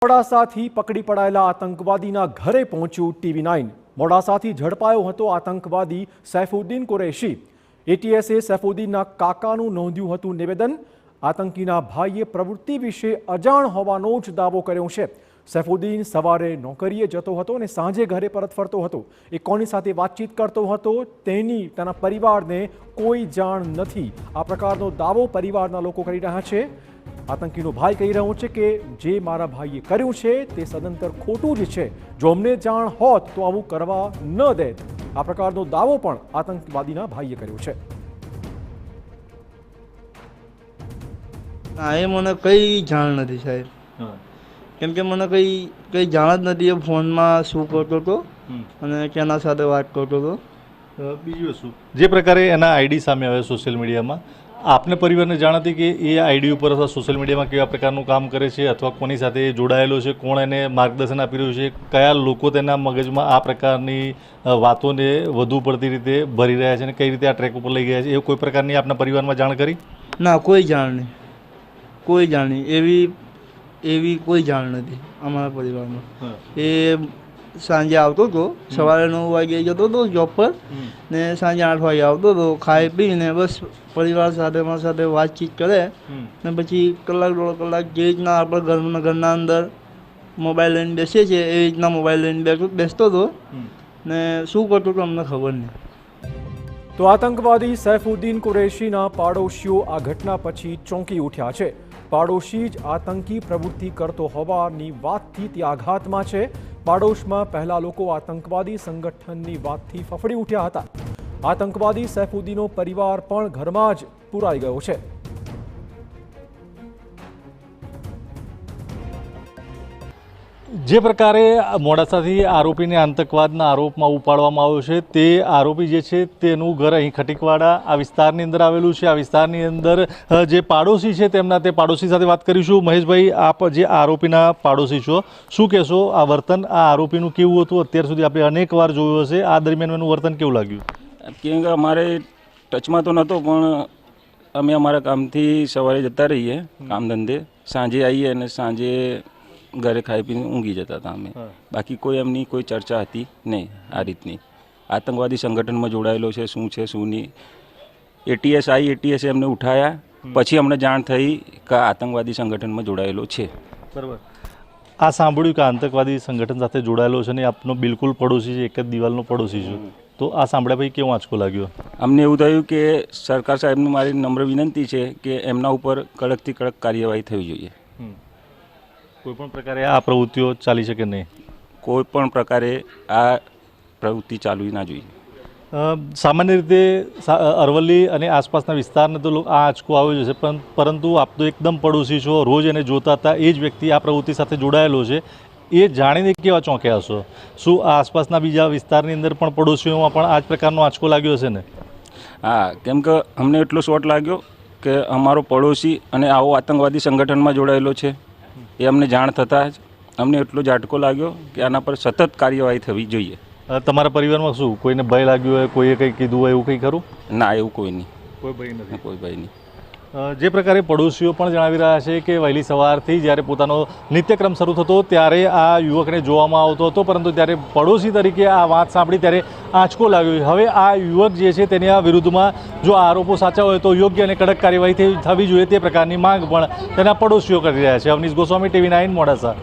મોડાસાથી પકડી પડાયેલા આતંકવાદીના ઘરે પહોંચ્યું TV9। મોડાસાથી ઝડપાયો હતો આતંકવાદી સૈફુદ્દીન કુરૈશી। એટીએસે સૈફુદ્દીનના કાકાનું નોંધ્યું હતું નિવેદન। આતંકીના ભાઈએ પ્રવૃત્તિ વિશે અજાણ હોવાનો જ દાવો કર્યો છે। સૈફુદ્દીન સવારે નોકરીએ જતો હતો અને સાંજે ઘરે પરત ફરતો હતો। એ કોની સાથે વાતચીત કરતો હતો તેના પરિવારને કોઈ જાણ નથી। આ પ્રકારનો દાવો પરિવારના લોકો કરી રહ્યા છે। આતંકીનો ભાઈ કહી રહ્યો છે કે જે મારા ભાઈએ કર્યું છે તે સદંતર ખોટું જ છે। જો અમને જાણ હોત તો આવું કરવા ન દેત। આ પ્રકારનો દાવો પણ આતંકવાદીના ભાઈએ કર્યો છે। એ મને કઈ જાણ નથી સાહેબ, કેમ કે મને કઈ જાણ જ નથી। એ ફોનમાં શું કરતો હતો અને કેના સાથે વાત કરતો હતો। બીજું શું જે પ્રકારે એના આઈડી સામે આવે સોશિયલ મીડિયામાં, આપને પરિવારને જાણ હતી કે એ આઈડી ઉપર અથવા સોશિયલ મીડિયામાં કેવા પ્રકારનું કામ કરે છે અથવા કોની સાથે જોડાયેલો છે, કોણ એને માર્ગદર્શન આપી રહ્યું છે, કયા લોકો તેના મગજમાં આ પ્રકારની વાતોને વધુ પડતી રીતે ભરી રહ્યા છે અને કઈ રીતે આ ટ્રેક ઉપર લઈ ગયા છે, એવું કોઈ પ્રકારની આપના પરિવારમાં જાણ કરી? ના, કોઈ જાણ નહીં, કોઈ જાણ નહીં, એવી કોઈ જાણ નથી અમારા પરિવારમાં। એ સાંજે આવતો હતો, સવારે 9 વાગે જતો હતો જોબ પર ને સાંજે 8 વાગે આવતો હતો। ખાઈ પીને બસ પરિવાર સાથે મારી સાથે વાતચીત કરે ને પછી કલાક 1.5 કલાક જે રીતના આપણા ઘરના અંદર મોબાઈલ લઈને બેસીએ છીએ એ રીતના મોબાઈલ લઈને બેસતો હતો ને શું કરતો હતો અમને ખબર નહીં। તો આતંકવાદી સૈફુદ્દીન કુરૈશીના પાડોશીઓ આ ઘટના પછી ચોંકી ઉઠ્યા છે। પાડોશી જ આતંકી પ્રવૃત્તિ કરતો હોવાની વાતથી તે આઘાતમાં છે। પાડોશમાં પહેલા લોકો આતંકવાદી સંગઠનની વાતથી ફફડી ઉઠ્યા હતા। આતંકવાદી સૈફુદ્દીનનો પરિવાર પણ ઘરમાં જ પુરાઈ ગયો છે। જે પ્રકારે મોડાસાથી આરોપીને આતંકવાદના આરોપમાં ઉપાડવામાં આવ્યો છે, તે આરોપી જે છે તેનું ઘર અહીં ખટીકવાડા આ વિસ્તારની અંદર આવેલું છે। આ વિસ્તારની અંદર જે પાડોશી છે તે પાડોશી સાથે વાત કરીશું। મહેશભાઈ, આપ જે આરોપીના પાડોશી છો, શું કહેશો? આ વર્તન આ આરોપીનું કેવું હતું? અત્યાર સુધી આપણે અનેક વાર જોયું હશે, આ દરમિયાન એનું વર્તન કેવું લાગ્યું? કેમ કે અમારે ટચમાં તો નહોતો, પણ અમે અમારા કામથી સવારે જતા રહીએ કામ ધંધે, સાંજે આવીએ અને સાંજે ઘરે ખાઈ પીને ઊંઘી જતા હતા અમે। બાકી કોઈ એમની કોઈ ચર્ચા હતી નહીં આ રીતની। આતંકવાદી સંગઠનમાં જોડાયેલો છે, શું છે શું નહીં। એટીએસ આવી, એટીએસે એમને ઉઠાયા, પછી અમને જાણ થઈ કે આતંકવાદી સંગઠનમાં જોડાયેલો છે। બરાબર। આ સાંભળ્યું કે આતંકવાદી સંગઠન સાથે જોડાયેલો છે ને આપનો બિલકુલ પડોશી છે, એક જ દિવાલનો પડોશી છે, તો આ સાંભળ્યા પછી કેવો આંચકો લાગ્યો? અમને એવું થયું કે સરકાર સાહેબની મારી નમ્ર વિનંતી છે કે એમના ઉપર કડકથી કડક કાર્યવાહી થવી જોઈએ। કોઈપણ પ્રકારે આ પ્રવૃત્તિઓ ચાલી શકે નહીં? કોઈ પણ પ્રકારે આ પ્રવૃત્તિ ચાલવી ના જોઈએ। સામાન્ય રીતે અરવલ્લી અને આસપાસના વિસ્તારને તો આ આંચકો આવ્યો છે, પરંતુ આપ તો એકદમ પડોશી છો, રોજ એને જોતા હતા, એ જ વ્યક્તિ આ પ્રવૃત્તિ સાથે જોડાયેલો છે, એ જાણીને કેવા ચોંક્યા હશો? શું આ આસપાસના બીજા વિસ્તારની અંદર પણ પડોશીઓમાં પણ આ જ પ્રકારનો આંચકો લાગ્યો હશે ને? હા, કેમ કે અમને એટલો શોટ લાગ્યો કે અમારો પડોશી અને આવો આતંકવાદી સંગઠનમાં જોડાયેલો છે એ અમને જાણ થતાં જ અમને એટલો ઝાટકો લાગ્યો કે આના પર સતત કાર્યવાહી થવી જોઈએ। તમારા પરિવારમાં શું કોઈને ભય લાગ્યો હોય, કોઈએ કંઈ કીધું હોય એવું કંઈ ખરું? ના, એવું કોઈ નહીં, કોઈ ભય નથી, કોઈ ભય નહીં। જે પ્રકારે પડોશીઓ પણ જણાવી રહ્યા છે કે વહેલી સવારથી જ્યારે પોતાનો નિત્યક્રમ શરૂ થતો ત્યારે આ યુવકને જોવામાં આવતો હતો, પરંતુ ત્યારે પડોશી તરીકે આ વાત સાંભળી ત્યારે આંચકો લાગ્યો। હવે આ યુવક જે છે તેની આ વિરુદ્ધમાં જો આરોપો સાચા હોય તો યોગ્ય અને કડક કાર્યવાહી થવી જોઈએ તે પ્રકારની માંગ પણ તેના પડોશીઓ કરી રહ્યા છે। અવનીશ ગોસ્વામી, TV9 મોડાસા।